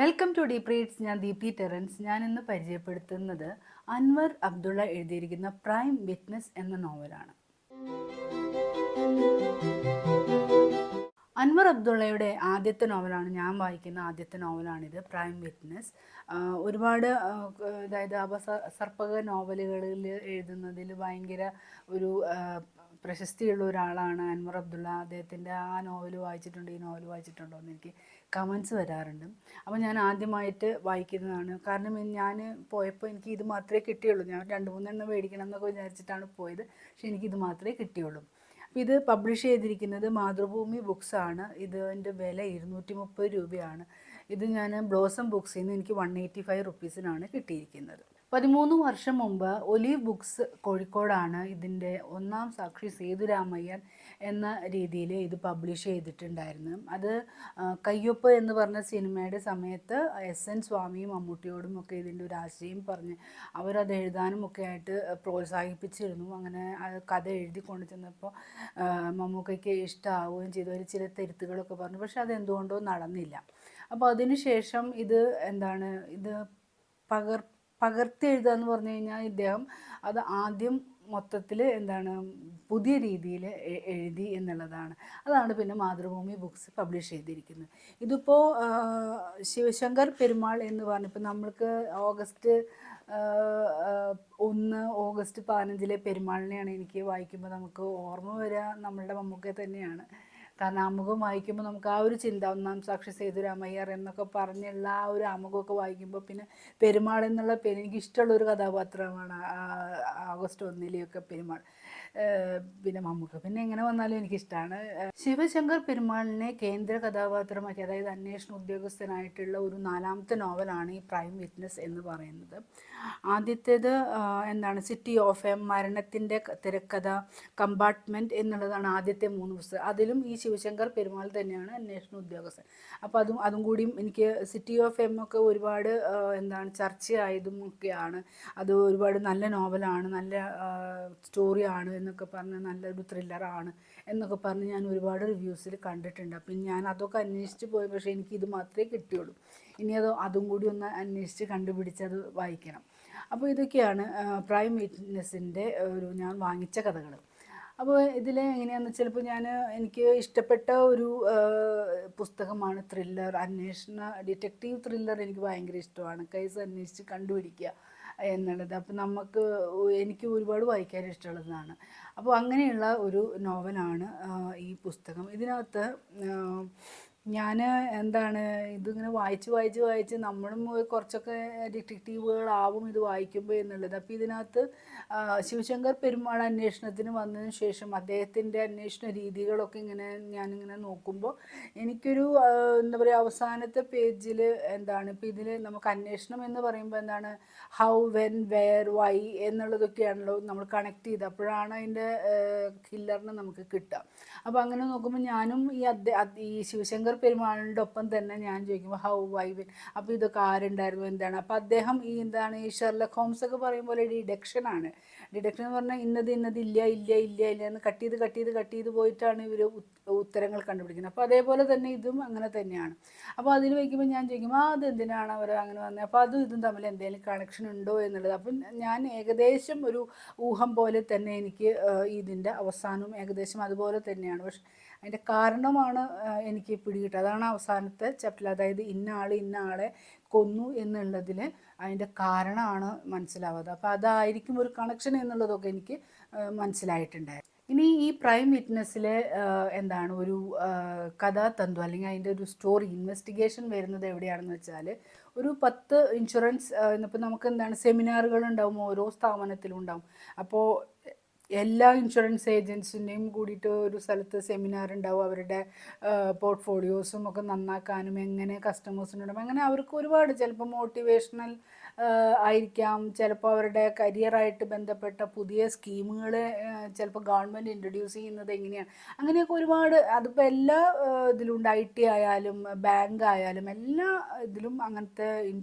Welcome to deep reads. ഞാൻ Deepthi Terence. ഞാൻ ഇന്ന് പരിചയപ്പെടുത്തുന്നത് അൻവർ അബ്ദുള്ള എഴുതിയിരിക്കുന്ന പ്രൈം വിറ്റ്നസ് എന്ന നോവലാണ്. അൻവർ അബ്ദുള്ളയുടെ ആദ്യത്തെ നോവലാണ്, ഞാൻ വായിക്കുന്ന ആദ്യത്തെ നോവലാണിത്, പ്രൈം വിറ്റ്നസ്. ഒരുപാട് അതായത് അപസർപ്പക നോവലുകളിൽ എഴുതുന്നതിൽ ഭയങ്കര ഒരു പ്രശസ്തിയുള്ള ഒരാളാണ് അൻവർ അബ്ദുള്ള. അദ്ദേഹത്തിൻ്റെ ആ നോവൽ വായിച്ചിട്ടുണ്ടോ, ഈ നോവൽ വായിച്ചിട്ടുണ്ടോ എന്ന് എനിക്ക് കമൻസ് വരാറുണ്ട്. അപ്പോൾ ഞാൻ ആദ്യമായിട്ട് വായിക്കുന്നതാണ്. കാരണം ഞാൻ പോയപ്പോൾ എനിക്ക് ഇത് മാത്രമേ കിട്ടിയുള്ളൂ. ഞാൻ 2-3 മേടിക്കണം എന്നൊക്കെ വിചാരിച്ചിട്ടാണ് പോയത്, പക്ഷേ എനിക്കിത് മാത്രമേ കിട്ടിയുള്ളൂ. അപ്പോൾ ഇത് പബ്ലിഷ് ചെയ്തിരിക്കുന്നത് മാതൃഭൂമി ബുക്സ് ആണ്. ഇതിൻ്റെ വില 230 രൂപയാണ്. ഇത് ഞാൻ ബ്ലോസം ബുക്സിൽ നിന്ന് എനിക്ക് 185 റുപ്പീസിനാണ് കിട്ടിയിരിക്കുന്നത്. 13 വർഷം മുമ്പ് ഒലീവ് ബുക്സ് കോഴിക്കോടാണ് ഇതിൻ്റെ ഒന്നാം സാക്ഷി സേതുരാമയ്യൻ എന്ന രീതിയിൽ ഇത് പബ്ലിഷ് ചെയ്തിട്ടുണ്ടായിരുന്നു. അത് കയ്യൊപ്പ് എന്ന് പറഞ്ഞ സിനിമയുടെ സമയത്ത് SN സ്വാമിയും മമ്മൂട്ടിയോടും ഒക്കെ ഇതിൻ്റെ ഒരു ആശയം പറഞ്ഞ് അവരത് എഴുതാനും ഒക്കെ ആയിട്ട് പ്രോത്സാഹിപ്പിച്ചിരുന്നു. അങ്ങനെ കഥ എഴുതി കൊണ്ടു ചെന്നപ്പോൾ മമ്മൂക്കയ്ക്ക് ഇഷ്ടമാവുകയും ചെയ്തു. ഒരു ചില തിരുത്തുകളൊക്കെ പറഞ്ഞു, പക്ഷെ അതെന്തുകൊണ്ടോ നടന്നില്ല. അപ്പോൾ അതിനുശേഷം ഇത് ഇത് പകർത്തി എഴുതുക എന്ന് പറഞ്ഞു കഴിഞ്ഞാൽ ഇദ്ദേഹം അത് ആദ്യം മൊത്തത്തിൽ പുതിയ രീതിയിൽ എഴുതി എന്നുള്ളതാണ്. അതാണ് പിന്നെ മാതൃഭൂമി ബുക്സ് പബ്ലിഷ് ചെയ്തിരിക്കുന്നത്. ഇതിപ്പോൾ ശിവശങ്കർ പെരുമാൾ എന്ന് പറഞ്ഞപ്പോൾ നമ്മൾക്ക് ഓഗസ്റ്റ് 15 പെരുമാളിനെയാണ് എനിക്ക് വായിക്കുമ്പോൾ നമുക്ക് ഓർമ്മ വരിക നമ്മളുടെ മമ്മൂക്ക തന്നെയാണ്. കാരണം ആമുഖം വായിക്കുമ്പോൾ നമുക്ക് ആ ഒരു ചിന്ത, ഒന്നാം സാക്ഷി സേതുരാമയ്യർ എന്നൊക്കെ പറഞ്ഞുള്ള ആ ഒരു ആമുഖമൊക്കെ വായിക്കുമ്പോൾ പിന്നെ പെരുമാൾ എന്നുള്ള പേര് എനിക്ക് ഇഷ്ടമുള്ളൊരു കഥാപാത്രമാണ് ഓഗസ്റ്റ് 1 പെരുമാൾ. പിന്നെ മമ്മൂക്ക പിന്നെ എങ്ങനെ വന്നാലും എനിക്കിഷ്ടമാണ്. ശിവശങ്കർ പെരുമാളിനെ കേന്ദ്ര കഥാപാത്രമാക്കി, അതായത് അന്വേഷണ ഉദ്യോഗസ്ഥനായിട്ടുള്ള ഒരു 4ാമത്തെ നോവലാണ് ഈ പ്രൈം വിറ്റ്നസ് എന്ന് പറയുന്നത്. ആദ്യത്തേത് സിറ്റി ഓഫ് എം, മരണത്തിൻ്റെ തിരക്കഥ, കമ്പാർട്ട്മെൻറ്റ് എന്നുള്ളതാണ് ആദ്യത്തെ 3 പുസ്തകം. അതിലും ഈ ശിവശങ്കർ പെരുമാൾ തന്നെയാണ് അന്വേഷണ ഉദ്യോഗസ്ഥൻ. അപ്പോൾ അതും കൂടിയും എനിക്ക് സിറ്റി ഓഫ് എം ഒക്കെ ഒരുപാട് ചർച്ചയായതും ഒക്കെയാണ്. അത് ഒരുപാട് നല്ല നോവലാണ്, നല്ല സ്റ്റോറിയാണ് എന്നൊക്കെ പറഞ്ഞ്, നല്ലൊരു ത്രില്ലറാണ് എന്നൊക്കെ പറഞ്ഞ് ഞാൻ ഒരുപാട് റിവ്യൂസിൽ കണ്ടിട്ടുണ്ട്. അപ്പം ഞാൻ അതൊക്കെ അന്വേഷിച്ച് പോയി, പക്ഷേ എനിക്ക് ഇത് മാത്രമേ കിട്ടിയുള്ളൂ. ഇനി അതും കൂടി ഒന്ന് അന്വേഷിച്ച് കണ്ടുപിടിച്ച് അത് വായിക്കണം. അപ്പോൾ ഇതൊക്കെയാണ് പ്രൈം വിറ്റ്നസിൻ്റെ ഞാൻ വാങ്ങിച്ച കഥകൾ. അപ്പോൾ ഇതിൽ എങ്ങനെയാണെന്ന് വെച്ചാൽ, ഇപ്പോൾ എനിക്ക് ഇഷ്ടപ്പെട്ട ഒരു പുസ്തകമാണ് ത്രില്ലർ, ഡിറ്റക്റ്റീവ് ത്രില്ലർ. എനിക്ക് ഭയങ്കര ഇഷ്ടമാണ്. കേസ് അന്വേഷിച്ച് കണ്ടുപിടിക്കുക എന്നുള്ളത്. അപ്പോൾ എനിക്ക് ഒരുപാട് വായിക്കാൻ ഇഷ്ടമുള്ളതാണ്. അപ്പോൾ അങ്ങനെയുള്ള ഒരു നോവലാണ് ഈ പുസ്തകം. ഇതിനകത്ത് ഞാൻ ഇതിങ്ങനെ വായിച്ച് നമ്മളും കുറച്ചൊക്കെ ഡിറ്റക്റ്റീവുകളാവും ഇത് വായിക്കുമ്പോൾ എന്നുള്ളത്. അപ്പോൾ ഇതിനകത്ത് ശിവശങ്കർ പെരുമാൾ അന്വേഷണത്തിന് വന്നതിന് ശേഷം അദ്ദേഹത്തിൻ്റെ അന്വേഷണ രീതികളൊക്കെ ഞാനിങ്ങനെ നോക്കുമ്പോൾ എനിക്കൊരു അവസാനത്തെ പേജിൽ ഇപ്പോൾ ഇതിൽ നമുക്ക് അന്വേഷണം എന്ന് പറയുമ്പോൾ ഹൗ, വെൻ, വെയർ, വൈ എന്നുള്ളതൊക്കെയാണല്ലോ നമ്മൾ കണക്ട് ചെയ്ത്, അപ്പോഴാണ് അതിൻ്റെ കില്ലറിന് നമുക്ക് കിട്ടുക. അപ്പോൾ അങ്ങനെ നോക്കുമ്പോൾ ഞാനും ഈ ശിവശങ്കർ പെരുമാളിൻ്റെ ഒപ്പം തന്നെ ഞാൻ ചോദിക്കുമ്പോൾ ഹൗ, വൈ, വെൻ, അപ്പോൾ ഇതൊക്കെ ആരുണ്ടായിരുന്നു, അപ്പോൾ അദ്ദേഹം ഈ ഷെർലക് ഹോംസ് ഒക്കെ പറയുമ്പോൾ ഡിഡക്ഷനാണ്. ഡിഡക്ഷൻ എന്ന് പറഞ്ഞാൽ ഇന്നത് ഇല്ല എന്ന് കട്ട് ചെയ്ത് പോയിട്ടാണ് ഇവർ ഉത്തരങ്ങൾ കണ്ടുപിടിക്കുന്നത്. അപ്പോൾ അതേപോലെ തന്നെ ഇതും അങ്ങനെ തന്നെയാണ്. അപ്പോൾ അതിൽ വയ്ക്കുമ്പോൾ ഞാൻ ചോദിക്കുമ്പോൾ അതെന്തിനാണ് അവർ അങ്ങനെ വന്നത്, അപ്പോൾ ഇതും തമ്മിൽ എന്തെങ്കിലും കണക്ഷൻ ഉണ്ടോ എന്നുള്ളത്. അപ്പം ഞാൻ ഏകദേശം ഒരു ഊഹം പോലെ തന്നെ എനിക്ക് ഇതിൻ്റെ അവസാനവും ഏകദേശം അതുപോലെ തന്നെയാണ്. പക്ഷെ അതിൻ്റെ കാരണമാണ് എനിക്ക് പിടികിട്ടുക. അതാണ് അവസാനത്തെ ചാപ്റ്ററിൽ, അതായത് ഇന്ന ആളെ കൊന്നു എന്നുള്ളതിൽ അതിൻ്റെ കാരണമാണ് മനസ്സിലാവാതെ. അപ്പോൾ അതായിരിക്കും ഒരു കണക്ഷൻ എന്നുള്ളതൊക്കെ എനിക്ക് മനസ്സിലായിട്ടുണ്ടായിരുന്നു. ഇനി ഈ പ്രൈം വിറ്റ്നസ്സിലെ ഒരു കഥാതന്തു അല്ലെങ്കിൽ അതിൻ്റെ ഒരു സ്റ്റോറി ഇൻവെസ്റ്റിഗേഷൻ വരുന്നത് എവിടെയാണെന്ന് വെച്ചാൽ, ഒരു 10 ഇൻഷുറൻസ് ഇപ്പോൾ നമുക്ക് സെമിനാറുകൾ ഉണ്ടാവും, ഓരോ സ്ഥാപനത്തിലും ഉണ്ടാവും. അപ്പോൾ എല്ലാ ഇൻഷുറൻസ് ഏജൻസിൻ്റെയും കൂടിയിട്ട് ഒരു സ്ഥലത്ത് സെമിനാർ ഉണ്ടാവും. അവരുടെ പോർട്ട്ഫോളിയോസും ഒക്കെ നന്നാക്കാനും എങ്ങനെ കസ്റ്റമേഴ്സിനോടും അങ്ങനെ അവർക്ക് ഒരുപാട് ചിലപ്പോൾ മോട്ടിവേഷണൽ ആയിരിക്കാം, ചിലപ്പോൾ അവരുടെ കരിയറായിട്ട് ബന്ധപ്പെട്ട പുതിയ സ്കീമുകൾ ചിലപ്പോൾ ഗവൺമെൻറ് ഇൻട്രൊഡ്യൂസ് ചെയ്യുന്നത് എങ്ങനെയാണ്, അങ്ങനെയൊക്കെ ഒരുപാട്. അതിപ്പോൾ എല്ലാ ഇതിലുണ്ട്, IT ആയാലും ബാങ്ക് ആയാലും എല്ലാ ഇതിലും അങ്ങനത്തെ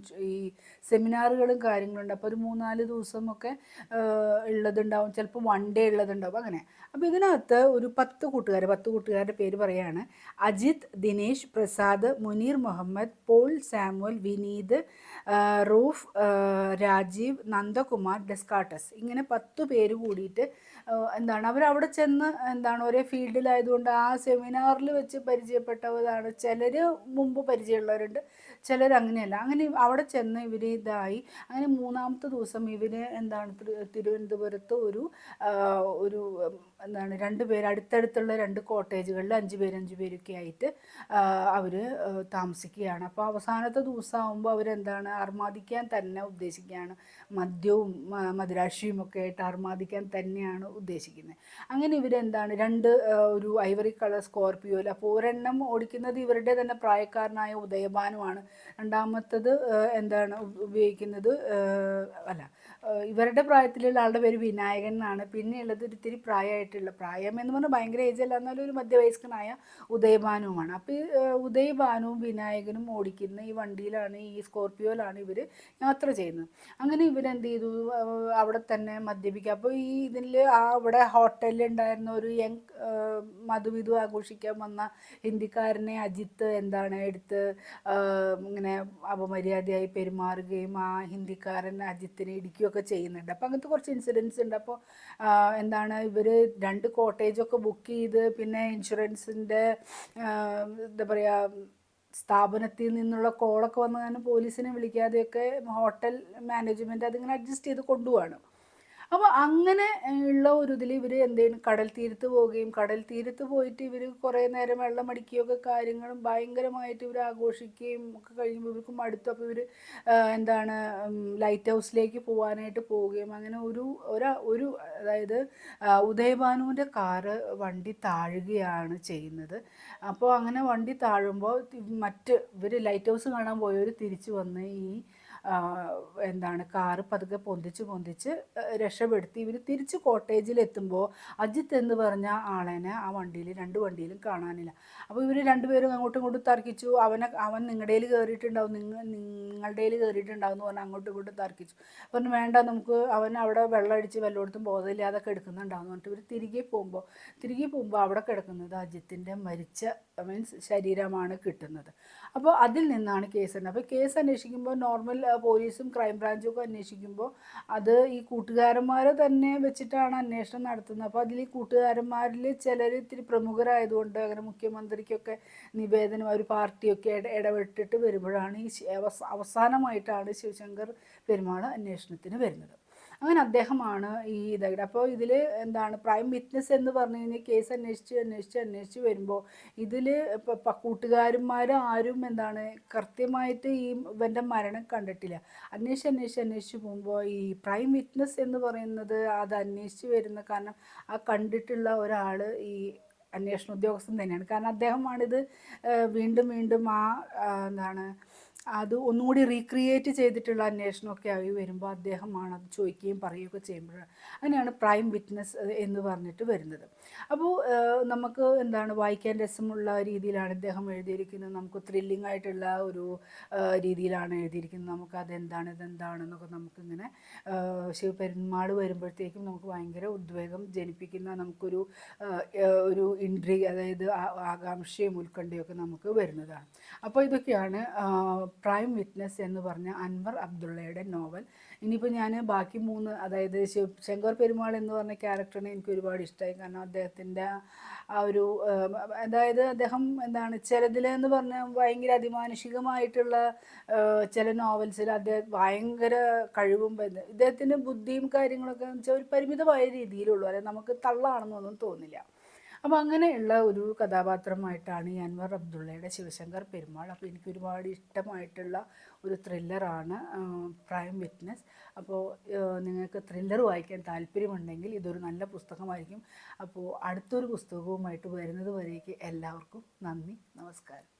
ഈ സെമിനാറുകളും കാര്യങ്ങളുണ്ട്. അപ്പോൾ ഒരു 3-4 ദിവസമൊക്കെ ഉള്ളതുണ്ടാവും, ചിലപ്പോൾ 1 ഡേ ഉള്ളതുണ്ടാവും അങ്ങനെ. അപ്പോൾ ഇതിനകത്ത് ഒരു 10 കൂട്ടുകാരുടെ പേര് പറയുകയാണ്: അജിത്, ദിനേശ്, പ്രസാദ്, മുനീർ മുഹമ്മദ്, പോൾ, സാമുവൽ, വിനീത്, റൂഫ്, രാജീവ്, നന്ദകുമാർ, ഡെസ്കാട്ടസ്. ഇങ്ങനെ 10 പേര് കൂടിയിട്ട് എന്താണ് അവരവിടെ ചെന്ന് എന്താണ് ഒരേ ഫീൽഡിലായതുകൊണ്ട് ആ സെമിനാറിൽ വെച്ച് പരിചയപ്പെട്ടവരാണ്. ചിലർ മുമ്പ് പരിചയമുള്ളവരുണ്ട്, ചിലർ അങ്ങനെയല്ല. അങ്ങനെ അവിടെ ചെന്ന് ഇവർ ഇതായി. അങ്ങനെ 3-ാമത്തെ ദിവസം ഇവർ എന്താണ് തിരുവനന്തപുരത്ത് ഒരു ഒരു എന്താണ് 2 പേര് അടുത്തടുത്തുള്ള 2 കോട്ടേജുകളിൽ 5 പേരൊക്കെ ആയിട്ട് അവർ താമസിക്കുകയാണ്. അപ്പോൾ അവസാനത്തെ ദിവസമാകുമ്പോൾ അവരെന്താണ് അർമാദിക്കാൻ തന്നെ ഉദ്ദേശിക്കുകയാണ്. മദ്യവും മദിരാശിയും ഒക്കെ ആയിട്ട് അർമാദിക്കാൻ തന്നെയാണ് ഉദ്ദേശിക്കുന്നത്. അങ്ങനെ ഇവരെന്താണ് 2 ഒരു ഐവറി കളർ സ്കോർപിയോയിൽ, അപ്പോൾ ഒരെണ്ണം ഓടിക്കുന്നത് ഇവരുടെ തന്നെ പ്രായക്കാരനായ ഉദയഭാനുമാണ്. രണ്ടാമത്തത് എന്താണ് ഉപയോഗിക്കുന്നത് അല്ല ഇവരുടെ പ്രായത്തിലുള്ള ആളുടെ പേര് വിനായകൻ എന്നാണ്. പിന്നെയുള്ളത് ഇത്തിരി പ്രായമായിട്ടുള്ള, പ്രായം എന്ന് പറഞ്ഞാൽ ഭയങ്കര ഏജ് അല്ല എന്നാലും ഒരു മധ്യവയസ്കനായ ഉദയഭാനുവുമാണ്. അപ്പോൾ ഈ ഉദയഭാനുവും വിനായകനും ഓടിക്കുന്ന ഈ വണ്ടിയിലാണ്, ഈ സ്കോർപിയോയിലാണ് ഇവർ യാത്ര ചെയ്യുന്നത്. അങ്ങനെ ഇവരെന്ത് ചെയ്തു, അവിടെ തന്നെ മദ്യപിക്കുക. അപ്പോൾ ഈ ഇതിൽ അവിടെ ഹോട്ടലിൽ ഉണ്ടായിരുന്ന ഒരു യങ് മധുവിധു ആഘോഷിക്കാൻ വന്ന ഹിന്ദിക്കാരനെ അജിത്ത് എന്താണ് എടുത്ത് ഇങ്ങനെ അപമര്യാദയായി പെരുമാറുകയും ആ ഹിന്ദിക്കാരൻ അജിത്തിനെ ഇടിക്കുകയൊക്കെ ചെയ്യുന്നുണ്ട്. അപ്പോൾ അങ്ങനത്തെ കുറച്ച് ഇൻസിഡൻസ് ഉണ്ട്. അപ്പോൾ എന്താണ് ഇവർ 2 കോട്ടേജൊക്കെ ബുക്ക് ചെയ്ത് പിന്നെ ഇൻഷുറൻസിൻ്റെ എന്താ പറയുക സ്ഥാപനത്തിൽ നിന്നുള്ള കോളൊക്കെ വന്ന് പോലീസിനെ വിളിക്കാതെയൊക്കെ ഹോട്ടൽ മാനേജ്മെൻറ്റ് അതിങ്ങനെ അഡ്ജസ്റ്റ് ചെയ്ത് കൊണ്ടുപോവാണ്. അപ്പോൾ അങ്ങനെ ഉള്ള ഒരു ഇതിൽ ഇവർ എന്തെങ്കിലും കടൽ തീരത്ത് പോവുകയും കടൽ തീരത്ത് പോയിട്ട് ഇവർ കുറേ നേരം വെള്ളം അടിക്കുകയൊക്കെ കാര്യങ്ങളും ഭയങ്കരമായിട്ട് ഇവർ ആഘോഷിക്കുകയും ഒക്കെ കഴിയുമ്പോൾ ഇവർക്ക് മടുത്തു. അപ്പോൾ ഇവർ എന്താണ് ലൈറ്റ് ഹൗസിലേക്ക് പോകാനായിട്ട് പോവുകയും അങ്ങനെ ഒരു അതായത് ഉദയഭാനുവിൻ്റെ കാറ് വണ്ടി താഴുകയാണ് ചെയ്യുന്നത്. അപ്പോൾ അങ്ങനെ വണ്ടി താഴുമ്പോൾ ഇവർ ലൈറ്റ് ഹൗസ് കാണാൻ പോയവർ തിരിച്ചു വന്ന് ഈ എന്താണ് കാറ് പതുക്കെ പൊന്തിച്ച് രക്ഷപ്പെടുത്തി ഇവർ തിരിച്ച് കോട്ടേജിലെത്തുമ്പോൾ അജിത്ത് എന്ന് പറഞ്ഞ ആളെനെ ആ വണ്ടിയിൽ 2 വണ്ടിയിലും കാണാനില്ല. അപ്പോൾ ഇവർ 2 പേരും അങ്ങോട്ടും ഇങ്ങോട്ടും തർക്കിച്ചു. അവൻ നിങ്ങളുടേൽ കയറിയിട്ടുണ്ടാവും, നിങ്ങളുടേൽ കയറിയിട്ടുണ്ടാവും എന്ന് പറഞ്ഞാൽ അങ്ങോട്ടും ഇങ്ങോട്ടും തർക്കിച്ചു. പറഞ്ഞു വേണ്ട, നമുക്ക് അവൻ അവിടെ വെള്ളം അടിച്ച് വല്ലയിടത്തും ബോധമില്ലാതെ കിടക്കുന്നുണ്ടാവും എന്നിട്ട് ഇവർ തിരികെ പോകുമ്പോൾ അവിടെ കിടക്കുന്നത് അജിത്തിൻ്റെ മരിച്ച ശരീരമാണ് കിട്ടുന്നത്. അപ്പോൾ അതിൽ നിന്നാണ് കേസ്. അപ്പോൾ കേസ് അന്വേഷിക്കുമ്പോൾ നോർമൽ പോലീസും ക്രൈംബ്രാഞ്ചും ഒക്കെ അന്വേഷിക്കുമ്പോൾ അത് ഈ കൂട്ടുകാരന്മാരെ തന്നെ വെച്ചിട്ടാണ് അന്വേഷണം നടത്തുന്നത്. അപ്പോൾ അതിൽ ഈ കൂട്ടുകാരന്മാരിൽ ചിലർ ഇത്തിരി പ്രമുഖരായതുകൊണ്ട് അങ്ങനെ മുഖ്യമന്ത്രിക്കൊക്കെ നിവേദനം ഒരു പാർട്ടിയൊക്കെ ഇടപെട്ടിട്ട് വരുമ്പോഴാണ് ഈ അവസാനമായിട്ടാണ് ശിവശങ്കർ പെരുമാൾ അന്വേഷണത്തിന് വരുന്നത്. അങ്ങനെ അദ്ദേഹമാണ് ഈ ഇതായിട്ട്. അപ്പോൾ ഇതിൽ എന്താണ് പ്രൈം വിറ്റ്നസ് എന്ന് പറഞ്ഞു കഴിഞ്ഞാൽ കേസ് അന്വേഷിച്ച് വരുമ്പോൾ ഇതിൽ കൂട്ടുകാരന്മാർ ആരും എന്താണ് കൃത്യമായിട്ട് ഈ ഇവൻ്റെ മരണം കണ്ടിട്ടില്ല. അന്വേഷിച്ച് പോകുമ്പോൾ ഈ പ്രൈം വിറ്റ്നസ് എന്ന് പറയുന്നത് അത് അന്വേഷിച്ച് വരുന്ന കാരണം ആ കണ്ടിട്ടുള്ള ഒരാൾ ഈ അന്വേഷണ ഉദ്യോഗസ്ഥൻ തന്നെയാണ്. കാരണം അദ്ദേഹമാണിത് വീണ്ടും എന്താണ് അത് ഒന്നുകൂടി റീക്രിയേറ്റ് ചെയ്തിട്ടുള്ള അന്വേഷണമൊക്കെ ആയി വരുമ്പോൾ അദ്ദേഹമാണ് അത് ചോദിക്കുകയും പറയുകയൊക്കെ ചെയ്യുമ്പോഴാണ് അങ്ങനെയാണ് പ്രൈം വിറ്റ്നസ് എന്ന് പറഞ്ഞിട്ട് വരുന്നത്. അപ്പോൾ നമുക്ക് എന്താണ് വായിക്കാൻ രസമുള്ള രീതിയിലാണ് ഇദ്ദേഹം എഴുതിയിരിക്കുന്നത്. നമുക്ക് ത്രില്ലിംഗ് ആയിട്ടുള്ള ഒരു രീതിയിലാണ് എഴുതിയിരിക്കുന്നത്. നമുക്ക് ഇതെന്താണെന്നൊക്കെ നമുക്കിങ്ങനെ ശിവപെരുമാൾ വരുമ്പോഴത്തേക്കും നമുക്ക് ഭയങ്കര ഉദ്വേഗം ജനിപ്പിക്കുന്ന നമുക്കൊരു ഇൻട്രിഗ്, അതായത് ആകാംക്ഷയും ഉത്കണ്ഠയൊക്കെ നമുക്ക് വരുന്നതാണ്. അപ്പോൾ ഇതൊക്കെയാണ് പ്രൈം വിറ്റ്നസ് എന്ന് പറഞ്ഞ അൻവർ അബ്ദുള്ളയുടെ നോവൽ. ഇനിയിപ്പോൾ ഞാൻ ബാക്കി 3 അതായത് ശങ്കർ പെരുമാൾ എന്ന് പറഞ്ഞ ക്യാരക്ടറിനെ എനിക്ക് ഒരുപാട് ഇഷ്ടമായി. കാരണം അദ്ദേഹത്തിൻ്റെ ആ ഒരു അതായത് അദ്ദേഹം എന്താണ് ചിലതിലെന്ന് പറഞ്ഞാൽ ഭയങ്കര അതിമാനുഷികമായിട്ടുള്ള ചില നോവൽസിൽ അദ്ദേഹം ഭയങ്കര കഴിവും ഇദ്ദേഹത്തിൻ്റെ ബുദ്ധിയും കാര്യങ്ങളൊക്കെ എന്ന് വെച്ചാൽ ഒരു പരിമിതമായ രീതിയിലുള്ളൂ, അതായത് നമുക്ക് തള്ളാണെന്നൊന്നും തോന്നില്ല. അപ്പോൾ അങ്ങനെയുള്ള ഒരു കഥാപാത്രമായിട്ടാണ് ഈ അൻവർ അബ്ദുള്ളയുടെ ശിവശങ്കർ പെരുമാൾ. അപ്പോൾ എനിക്ക് ഒരുപാട് ഇഷ്ടമായിട്ടുള്ള ഒരു ത്രില്ലറാണ് പ്രൈം വിറ്റ്നസ്. അപ്പോൾ നിങ്ങൾക്ക് ത്രില്ലർ വായിക്കാൻ താല്പര്യമുണ്ടെങ്കിൽ ഇതൊരു നല്ല പുസ്തകമായിരിക്കും. അപ്പോൾ അടുത്തൊരു പുസ്തകവുമായിട്ട് വരുന്നത് വരേക്ക് എല്ലാവർക്കും നന്ദി, നമസ്കാരം.